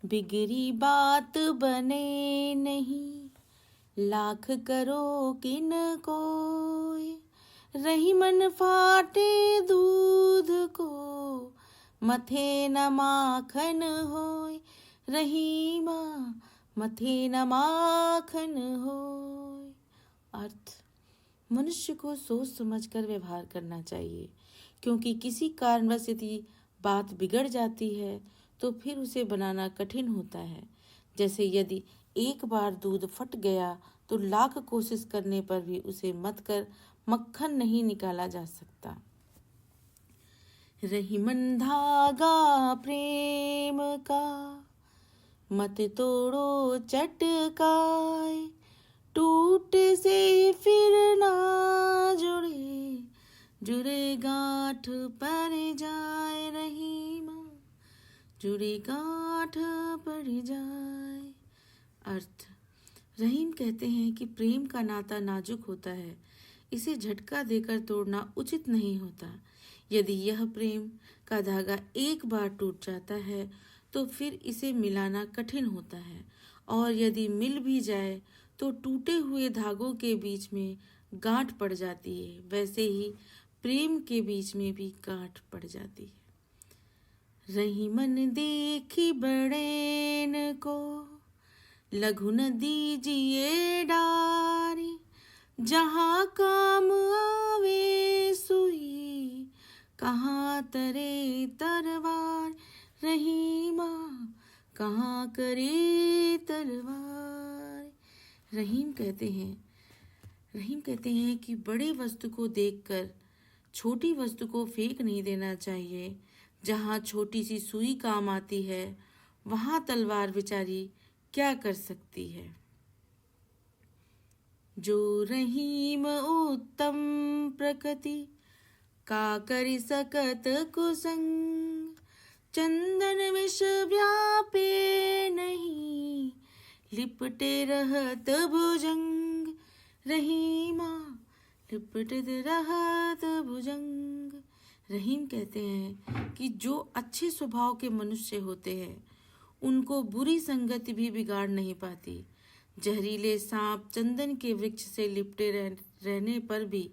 बिगड़ी बात बने नहीं, लाख करो किन कोय। रही मन फाटे दूध को, मथे न माखन होय। रही माँ मथे न माखन होय। अर्थ: मनुष्य को सोच समझकर व्यवहार करना चाहिए, क्योंकि किसी कारणवश यदि बात बिगड़ जाती है तो फिर उसे बनाना कठिन होता है। जैसे यदि एक बार दूध फट गया तो लाख कोशिश करने पर भी उसे मथ कर मक्खन नहीं निकाला जा सकता। रही मन धागा प्रेम का, मत तोड़ो चटकाए। टूट से फिर ना जुड़े, जुड़े गांठ पर जाए। रही माँ जुड़े गांठ पर जाए। अर्थ: रहीम कहते हैं कि प्रेम का नाता नाजुक होता है, इसे झटका देकर तोड़ना उचित नहीं होता। यदि यह प्रेम का धागा एक बार टूट जाता है तो फिर इसे मिलाना कठिन होता है, और यदि मिल भी जाए तो टूटे हुए धागों के बीच में गांठ पड़ जाती है। वैसे ही प्रेम के बीच में भी गांठ पड़ जाती है। रही मन देखी बड़ेन को, लघु न दीजिए डारी। जहाँ काम आवे सुई, कहाँ तरे तरवार। रही माँ कहाँ करे तलवार। रहीम कहते हैं कि बड़े वस्तु को देखकर छोटी वस्तु को फेंक नहीं देना चाहिए। जहाँ छोटी सी सुई काम आती है वहाँ तलवार बेचारी क्या कर सकती है। जो रहीम उत्तम प्रकृति, का करि सकत कुसंग। चंदन विष व्यापे नहीं, लिपटे रहत भुजंग। रही माँ लिपटे रहत भुजंग। रहीम कहते हैं कि जो अच्छे स्वभाव के मनुष्य होते हैं उनको बुरी संगति भी बिगाड़ नहीं पाती। जहरीले सांप चंदन के वृक्ष से लिपटे रहने पर भी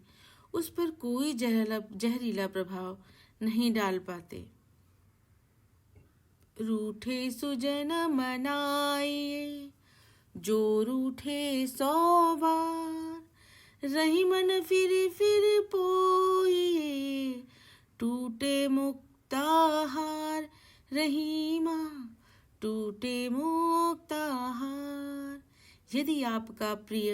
उस पर कोई जहरीला प्रभाव नहीं डाल पाते। रूठे सुजन मनाइए, जो रूठे 100 बार। रही मन फिर पोइए, टूटे मुक्ताहार। रही माँ टूटे मुक्ताहार। यदि आपका प्रिय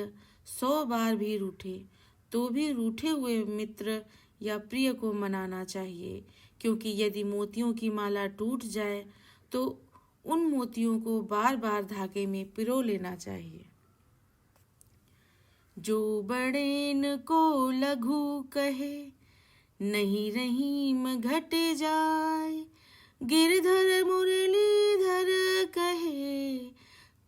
100 बार भी रूठे तो भी रूठे हुए मित्र या प्रिय को मनाना चाहिए, क्योंकि यदि मोतियों की माला टूट जाए तो उन मोतियों को बार बार धागे में पिरो लेना चाहिए। जो बड़ेन को लघु कहे, नहीं रहीम घट जाए। गिरधर मुरलीधर कहे,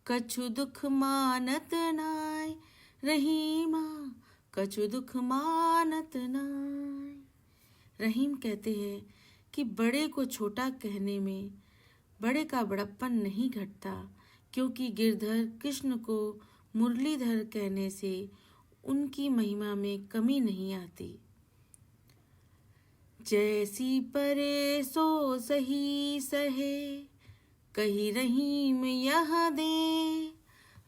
कछु दुख मानत नाय। रही माँ कछु दुख मानत नाय। रहीम कहते हैं कि बड़े को छोटा कहने में बड़े का बड़प्पन नहीं घटता, क्योंकि गिरधर कृष्ण को मुरलीधर कहने से उनकी महिमा में कमी नहीं आती। जैसी परे सो सही सहे, कही रहीम यह दे।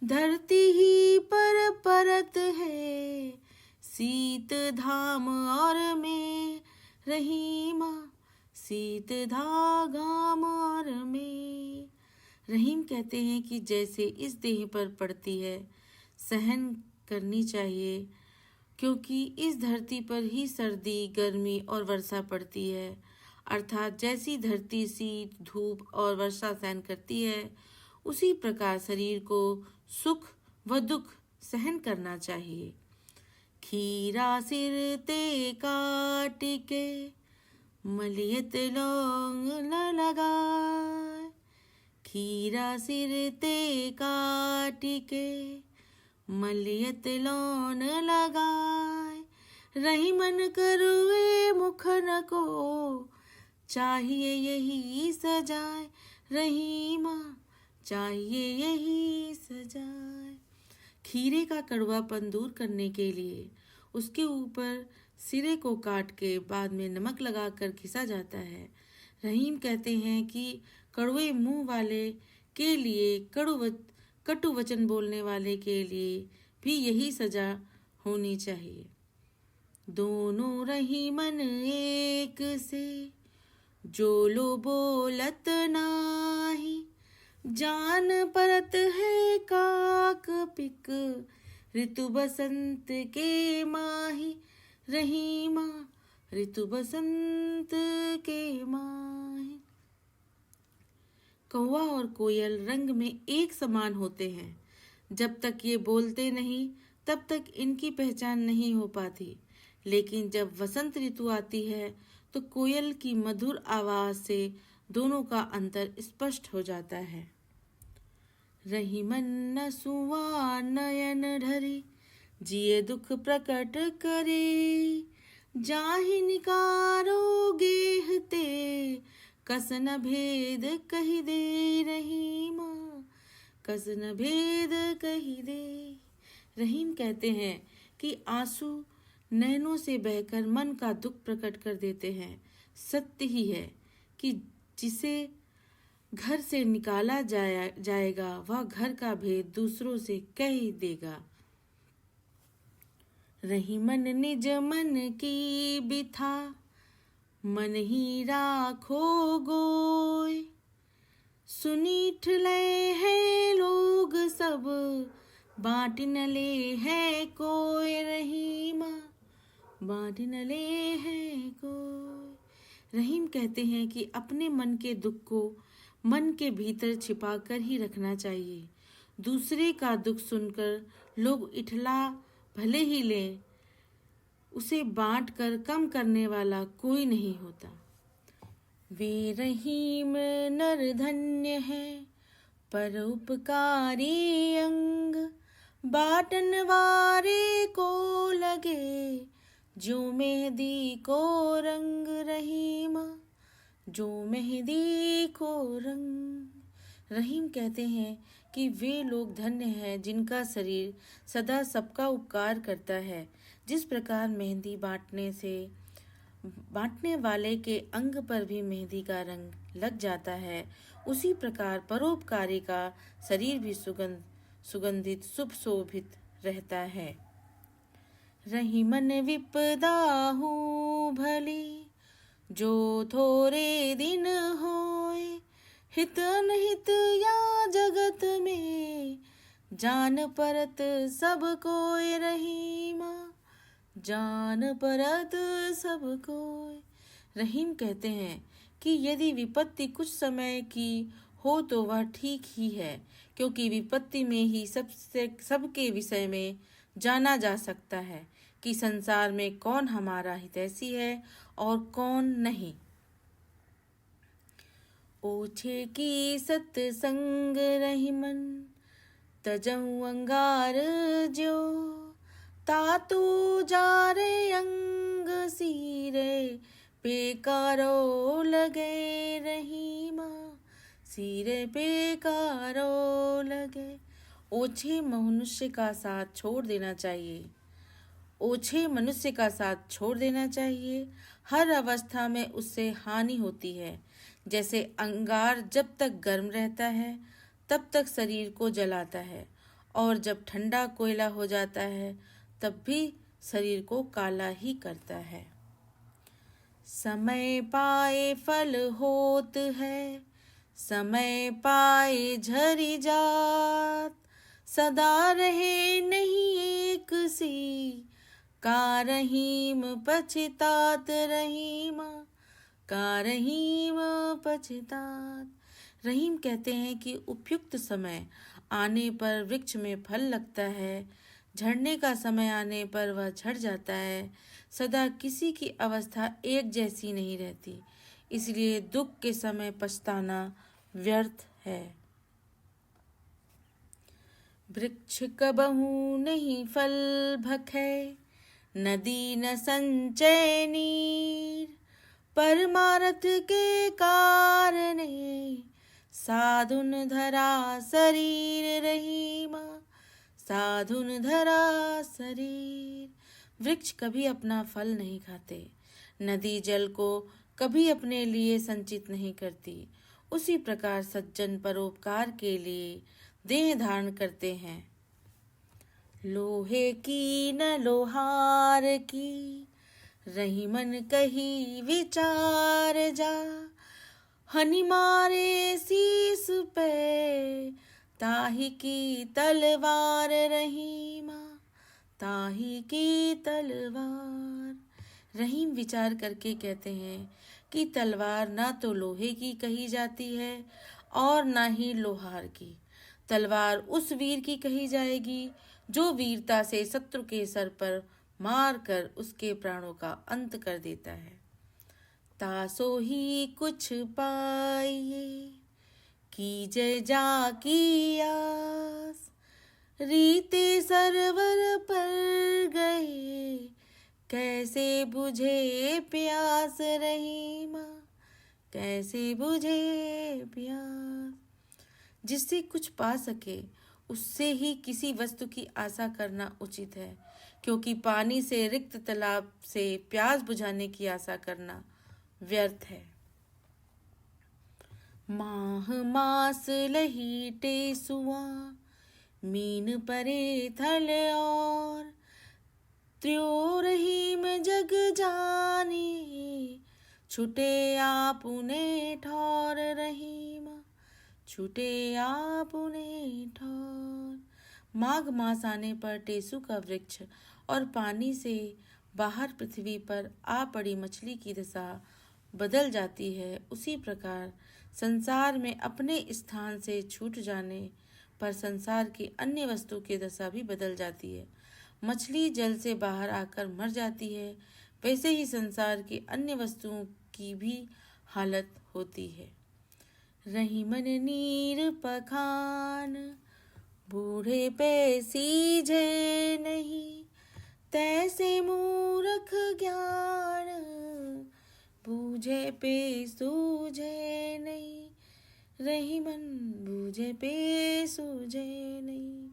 धरती ही पर परत है, सीत धाम और में। रही माँ सीत धागाम और में। रहीम कहते हैं कि जैसे इस देह पर पड़ती है सहन करनी चाहिए, क्योंकि इस धरती पर ही सर्दी, गर्मी और वर्षा पड़ती है। अर्थात जैसी धरती शीत, धूप और वर्षा सहन करती है, उसी प्रकार शरीर को सुख व दुख सहन करना चाहिए। खीरा सिर ते काट के, मलियत लौंग न लगाए। खीरा सिर ते काट के, मलियत लौन लगाए। रही मन करुए मुखन को, चाहिए यही सजाए। रही माँ चाहिए यही सजाए। खीरे का कड़वापन दूर करने के लिए उसके ऊपर सिरे को काट के बाद में नमक लगाकर घिसा जाता है। रहीम कहते हैं कि कड़वे मुंह वाले के लिए कटु वचन बोलने वाले के लिए भी यही सजा होनी चाहिए। दोनों रहीमन एक से जो लो बोलत नाही, जान परत है काक पिक ऋतु बसंत के माही। रहीमा ऋतु बसंत के माही। कौवा और कोयल रंग में एक समान होते हैं। जब तक ये बोलते नहीं तब तक इनकी पहचान नहीं हो पाती, लेकिन जब वसंत ऋतु आती है तो कोयल की मधुर आवाज से दोनों का अंतर स्पष्ट हो जाता है। रहीमन नसुआ नयन ढरी, जिए दुख प्रकट करे, जाहि निकारो गेहते कसन भेद कही दे। रहीमा कसन भेद कही दे। रहीम कहते हैं कि आंसू नैनों से बहकर मन का दुख प्रकट कर देते हैं। सत्य ही है कि जिसे घर से निकाला जाएगा वह घर का भेद दूसरों से कह ही देगा। रहीमन निज मन की बिथा, मन ही राखो गोय, सुनीठ ले है लोग सब, बाँट न ले है कोई। रहीमा बाँट न ले है कोई। रहीम कहते हैं कि अपने मन के दुख को मन के भीतर छिपा कर ही रखना चाहिए। दूसरे का दुख सुनकर लोग इठला भले ही ले, उसे बांट कर कम करने वाला कोई नहीं होता। वे रहीम नर धन्य है पर उपकारी अंग, बाटन वारे को लगे जो मेहंदी को रंग। रहीमा जो मेहंदी को रंग। रहीम कहते हैं कि वे लोग धन्य हैं जिनका शरीर सदा सबका उपकार करता है। जिस प्रकार मेहंदी बांटने वाले के अंग पर भी मेहंदी का रंग लग जाता है, उसी प्रकार परोपकारी का शरीर भी सुगंधित शुभ शोभित रहता है। रहीमन विपदा हूँ भली, जो थोरे दिन होए, हित अनहित या जगत में, जान परत सब कोय। रहीमा जान परत सब कोय। रहीम कहते हैं कि यदि विपत्ति कुछ समय की हो तो वह ठीक ही है, क्योंकि विपत्ति में ही सबके विषय में जाना जा सकता है कि संसार में कौन हमारा हितैषी है और कौन नहीं। ओछे की सत्संग रहीमन, तजऊ अंगार जो, तातू जारे अंग सीरे पेकारो लगे। रहीमा सीरे पेकारो लगे। ओछे मनुष्य का साथ छोड़ देना चाहिए। ओछे मनुष्य का साथ छोड़ देना चाहिए। हर अवस्था में उससे हानि होती है। जैसे अंगार जब तक गर्म रहता है तब तक शरीर को जलाता है, और जब ठंडा कोयला हो जाता है तब भी शरीर को काला ही करता है। समय पाए फल होत है, समय पाए झरी जात, सदा रहे नहीं एक सी, का रहीम पछतात। रहीमा का रहीम पछतात। रहीम कहते हैं कि उपयुक्त समय आने पर वृक्ष में फल लगता है, झड़ने का समय आने पर वह झड़ जाता है। सदा किसी की अवस्था एक जैसी नहीं रहती, इसलिए दुख के समय पछताना व्यर्थ है। वृक्ष कबहू नहीं फल भखे, नदी न संचय नीर, परमारथ के कारणे साधुन धरा शरीर रहीमा, साधुन धरा शरीर। वृक्ष कभी अपना फल नहीं खाते, नदी जल को कभी अपने लिए संचित नहीं करती। उसी प्रकार सज्जन परोपकार के लिए देह धारण करते हैं। लोहे की न लोहार की, रही मन कही विचार जा। हनि मारे शीस पे, ताही की तलवार रहीमा, ताही की तलवार। रहीम विचार करके कहते हैं कि तलवार ना तो लोहे की कही जाती है और ना ही लोहार की। तलवार उस वीर की कही जाएगी जो वीरता से शत्रु के सर पर मार कर उसके प्राणों का अंत कर देता है। तासो ही कुछ पाइए, कीजय जा की आस। रीते सरवर पर गए, कैसे बुझे प्यास रहीमा, कैसे बुझे प्यास। जिससे कुछ पा सके उससे ही किसी वस्तु की आशा करना उचित है, क्योंकि पानी से रिक्त तालाब से प्यास बुझाने की आशा करना व्यर्थ है। माह मास लही टेसुआ, मीन परे थल और। त्यों रहीम जग जाने, छुटे आपुने ठौर रहीमा, छुटे आपुने ठौर। माघ मास आने पर टेसु का वृक्ष और पानी से बाहर पृथ्वी पर आ पड़ी मछली की दशा बदल जाती है, उसी प्रकार संसार में अपने स्थान से छूट जाने पर संसार की अन्य वस्तु की दशा भी बदल जाती है। मछली जल से बाहर आकर मर जाती है, वैसे ही संसार की अन्य वस्तुओं की भी हालत होती है। रही मन नीर पखान, बूढ़े पे सीझे नहीं। तैसे मूर्ख ज्ञान, बूझे पे सूझे नहीं। रही मन बूझे पे सूझे नहीं।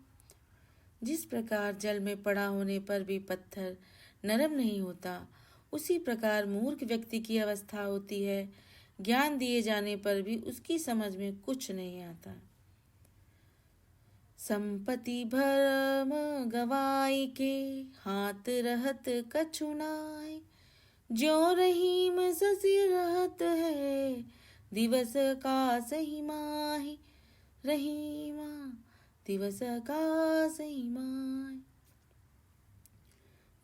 जिस प्रकार जल में पड़ा होने पर भी पत्थर नरम नहीं होता, उसी प्रकार मूर्ख व्यक्ति की अवस्था होती है। ज्ञान दिए जाने पर भी उसकी समझ में कुछ नहीं आता। संपत्ति भरम गवाई के, हाथ रहत कछु नाय। ज्यों रहीम ससी रहत है, दिवस का सही माही। रहीमा दिवस का सही माही।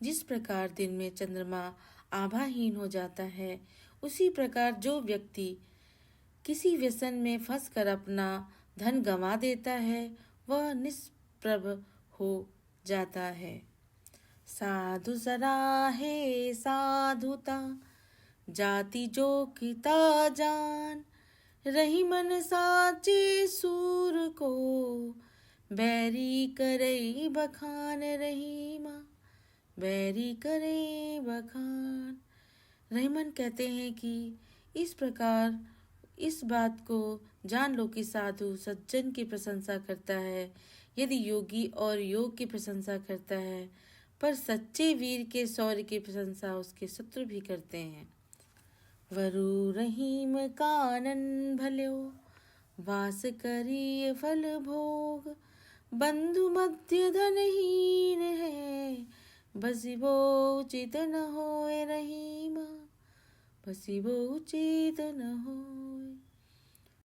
जिस प्रकार दिन में चंद्रमा आभाहीन हो जाता है, उसी प्रकार जो व्यक्ति किसी व्यसन में फंसकर अपना धन गंवा देता है, वह निष्प्रभ हो जाता है। साधु सराहे साधुता, जाति जो किता जान। रही मन साचे सूर को, बैरी करई बखान। रहीमा बैरी करे बखान। रहीमन कहते हैं कि इस प्रकार इस बात को जान लो कि साधु सज्जन की प्रशंसा करता है, यदि योगी और योग की प्रशंसा करता है, पर सच्चे वीर के शौर्य की प्रशंसा उसके शत्रु भी करते हैं। वरु रहीम कानन भल्यो, वास करिय फल भोग। बंधु मध्य धनहीन है, बसिबो उचित न होए। रहीमा बसिबो उचित न होए।